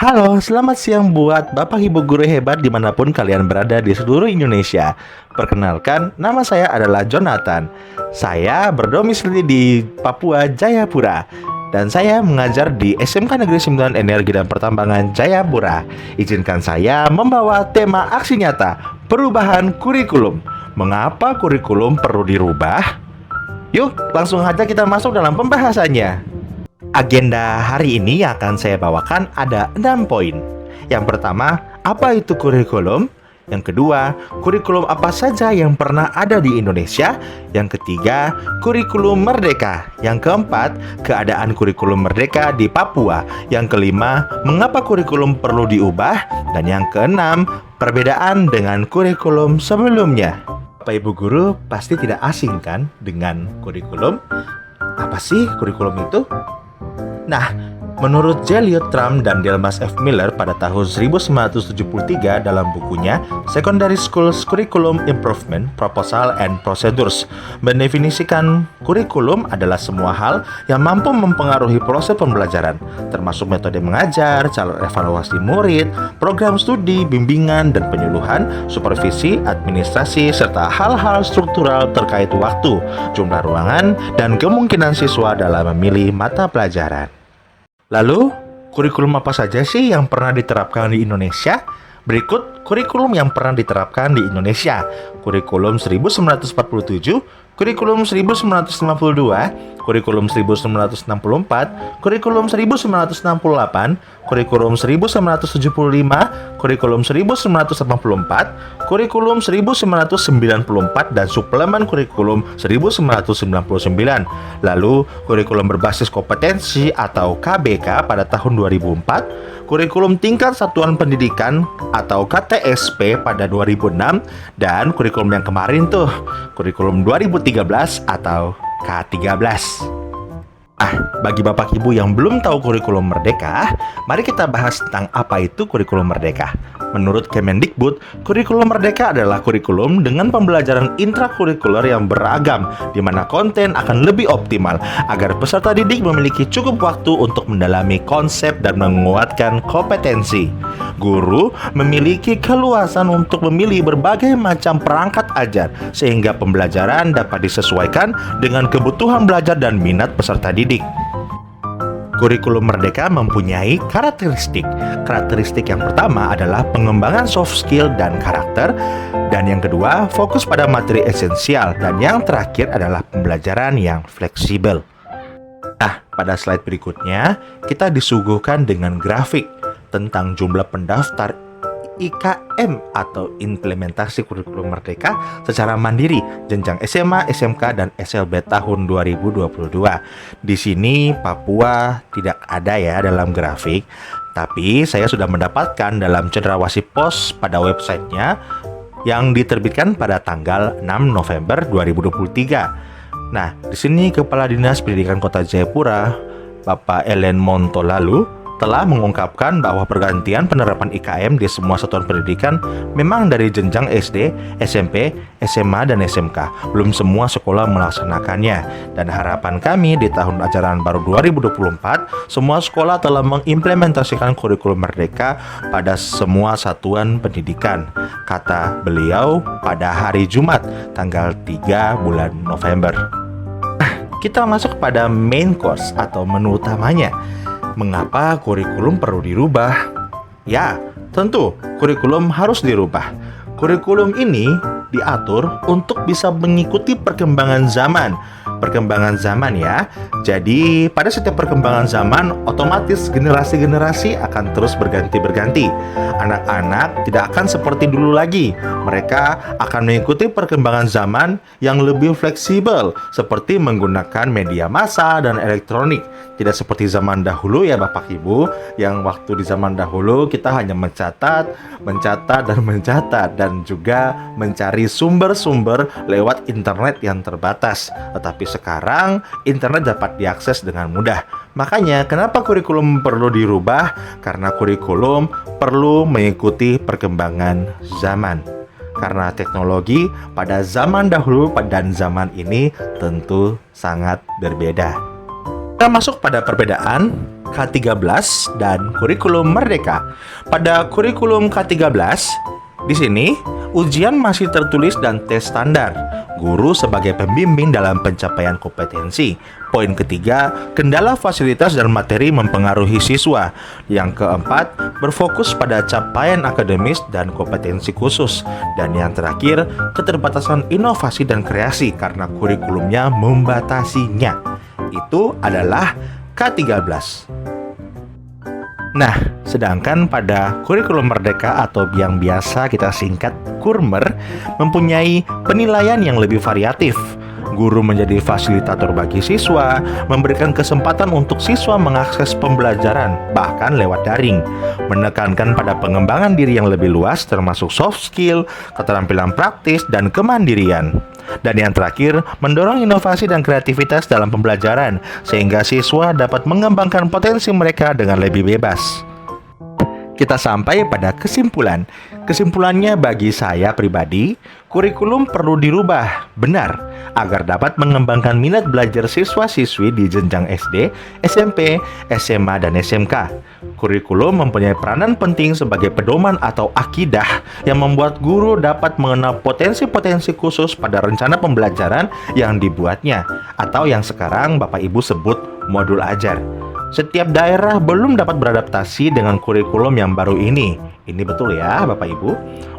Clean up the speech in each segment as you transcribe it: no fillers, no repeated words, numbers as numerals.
Halo, selamat siang buat Bapak Ibu guru hebat dimanapun kalian berada di seluruh Indonesia. Perkenalkan, nama saya adalah Jonathan. Saya berdomisili di Papua, Jayapura. Dan saya mengajar di SMK Negeri 9 Energi dan Pertambangan Jayapura. Izinkan saya membawa tema aksi nyata, perubahan kurikulum. Mengapa kurikulum perlu dirubah? Yuk, langsung aja kita masuk dalam pembahasannya. Agenda hari ini yang akan saya bawakan ada 6 poin. Yang pertama, apa itu kurikulum? Yang kedua, kurikulum apa saja yang pernah ada di Indonesia? Yang ketiga, kurikulum merdeka. Yang keempat, keadaan kurikulum merdeka di Papua. Yang kelima, mengapa kurikulum perlu diubah? Dan yang keenam, perbedaan dengan kurikulum sebelumnya. Bapak Ibu guru pasti tidak asing kan dengan kurikulum? Apa sih kurikulum itu? Nah, menurut J. Elliot Trump dan Delmas F. Miller pada tahun 1973 dalam bukunya Secondary Schools Curriculum Improvement, Proposal and Procedures, mendefinisikan kurikulum adalah semua hal yang mampu mempengaruhi proses pembelajaran, termasuk metode mengajar, cara evaluasi murid, program studi, bimbingan dan penyuluhan, supervisi, administrasi, serta hal-hal struktural terkait waktu, jumlah ruangan, dan kemungkinan siswa dalam memilih mata pelajaran. Lalu, kurikulum apa saja sih yang pernah diterapkan di Indonesia? Berikut kurikulum yang pernah diterapkan di Indonesia. Kurikulum 1947, kurikulum 1952, kurikulum 1964, kurikulum 1968, kurikulum 1975, kurikulum 1984, kurikulum 1994, dan suplemen kurikulum 1999. Lalu, kurikulum berbasis kompetensi atau KBK pada tahun 2004, kurikulum tingkat satuan pendidikan atau KTSP pada 2006, dan kurikulum yang kemarin tuh, kurikulum 2013 atau K13. Bagi Bapak Ibu yang belum tahu kurikulum merdeka, mari kita bahas tentang apa itu kurikulum merdeka. Menurut Kemendikbud, kurikulum merdeka adalah kurikulum dengan pembelajaran intrakurikuler yang beragam, di mana konten akan lebih optimal, agar peserta didik memiliki cukup waktu untuk mendalami konsep dan menguatkan kompetensi. Guru memiliki keluasan untuk memilih berbagai macam perangkat ajar, sehingga pembelajaran dapat disesuaikan dengan kebutuhan belajar dan minat peserta didik. Kurikulum merdeka mempunyai karakteristik. Karakteristik yang pertama adalah pengembangan soft skill dan karakter, dan yang kedua fokus pada materi esensial, dan yang terakhir adalah pembelajaran yang fleksibel. Pada slide berikutnya kita disuguhkan dengan grafik tentang jumlah pendaftar IKM atau implementasi kurikulum merdeka secara mandiri jenjang SMA, SMK, dan SLB tahun 2022. Di sini Papua tidak ada ya dalam grafik, tapi saya sudah mendapatkan dalam Cendrawasih Pos pada websitenya yang diterbitkan pada tanggal 6 November 2023. Nah, di sini Kepala Dinas Pendidikan Kota Jayapura, Bapak Ellen Montolalu, telah mengungkapkan bahwa pergantian penerapan IKM di semua satuan pendidikan memang dari jenjang SD, SMP, SMA, dan SMK. Belum semua sekolah melaksanakannya. Dan harapan kami di tahun ajaran baru 2024, semua sekolah telah mengimplementasikan kurikulum merdeka pada semua satuan pendidikan, kata beliau pada hari Jumat, tanggal 3 bulan November. Kita masuk pada main course atau menu utamanya. Mengapa kurikulum perlu dirubah? Ya, tentu kurikulum harus dirubah. Kurikulum ini diatur untuk bisa mengikuti perkembangan zaman. Perkembangan zaman ya. Jadi pada setiap perkembangan zaman, otomatis generasi-generasi akan terus berganti-berganti. Anak-anak tidak akan seperti dulu lagi. Mereka akan mengikuti perkembangan zaman yang lebih fleksibel, seperti menggunakan media massa dan elektronik. Tidak seperti zaman dahulu ya Bapak Ibu, yang waktu di zaman dahulu kita hanya mencatat, dan juga mencari sumber-sumber lewat internet yang terbatas. Tetapi sekarang internet dapat diakses dengan mudah. Makanya kenapa kurikulum perlu dirubah? Karena kurikulum perlu mengikuti perkembangan zaman. Karena teknologi pada zaman dahulu dan zaman ini tentu sangat berbeda. Kita masuk pada perbedaan K13 dan kurikulum merdeka. Pada kurikulum K13, di sini ujian masih tertulis dan tes standar. Guru sebagai pembimbing dalam pencapaian kompetensi. Poin ketiga, kendala fasilitas dan materi mempengaruhi siswa. Yang keempat, berfokus pada capaian akademis dan kompetensi khusus. Dan yang terakhir, keterbatasan inovasi dan kreasi karena kurikulumnya membatasinya. Itu adalah K13. Nah, sedangkan pada kurikulum merdeka atau yang biasa kita singkat Kurmer mempunyai penilaian yang lebih variatif. Guru menjadi fasilitator bagi siswa, memberikan kesempatan untuk siswa mengakses pembelajaran, bahkan lewat daring, menekankan pada pengembangan diri yang lebih luas termasuk soft skill, keterampilan praktis, dan kemandirian. Dan yang terakhir, mendorong inovasi dan kreativitas dalam pembelajaran, sehingga siswa dapat mengembangkan potensi mereka dengan lebih bebas. Kita sampai pada kesimpulan. Kesimpulannya bagi saya pribadi, kurikulum perlu dirubah benar agar dapat mengembangkan minat belajar siswa-siswi di jenjang SD, SMP, SMA, dan SMK. Kurikulum mempunyai peranan penting sebagai pedoman atau akidah yang membuat guru dapat mengenal potensi-potensi khusus pada rencana pembelajaran yang dibuatnya, atau yang sekarang Bapak Ibu sebut modul ajar. Setiap daerah belum dapat beradaptasi dengan kurikulum yang baru ini. Ini betul ya Bapak Ibu.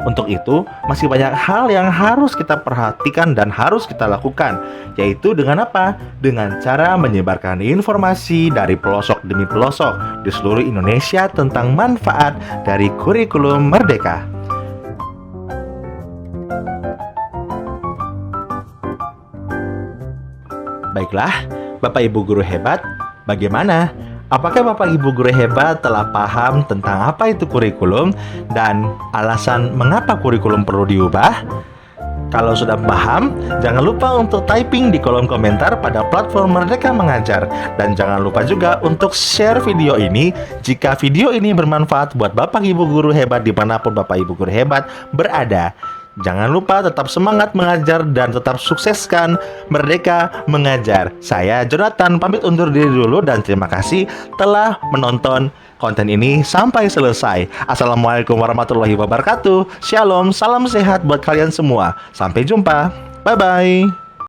Untuk itu masih banyak hal yang harus kita perhatikan dan harus kita lakukan. Yaitu dengan apa? Dengan cara menyebarkan informasi dari pelosok demi pelosok di seluruh Indonesia tentang manfaat dari kurikulum merdeka. Baiklah, Bapak Ibu guru hebat, bagaimana? Apakah Bapak Ibu guru hebat telah paham tentang apa itu kurikulum dan alasan mengapa kurikulum perlu diubah? Kalau sudah paham, jangan lupa untuk typing di kolom komentar pada platform Merdeka Mengajar. Dan jangan lupa juga untuk share video ini jika video ini bermanfaat buat Bapak Ibu guru hebat dimanapun Bapak Ibu guru hebat berada. Jangan lupa tetap semangat mengajar dan tetap sukseskan Merdeka Mengajar. Saya Jonathan pamit undur diri dulu dan terima kasih telah menonton konten ini sampai selesai. Assalamualaikum warahmatullahi wabarakatuh. Shalom, salam sehat buat kalian semua. Sampai jumpa. Bye-bye.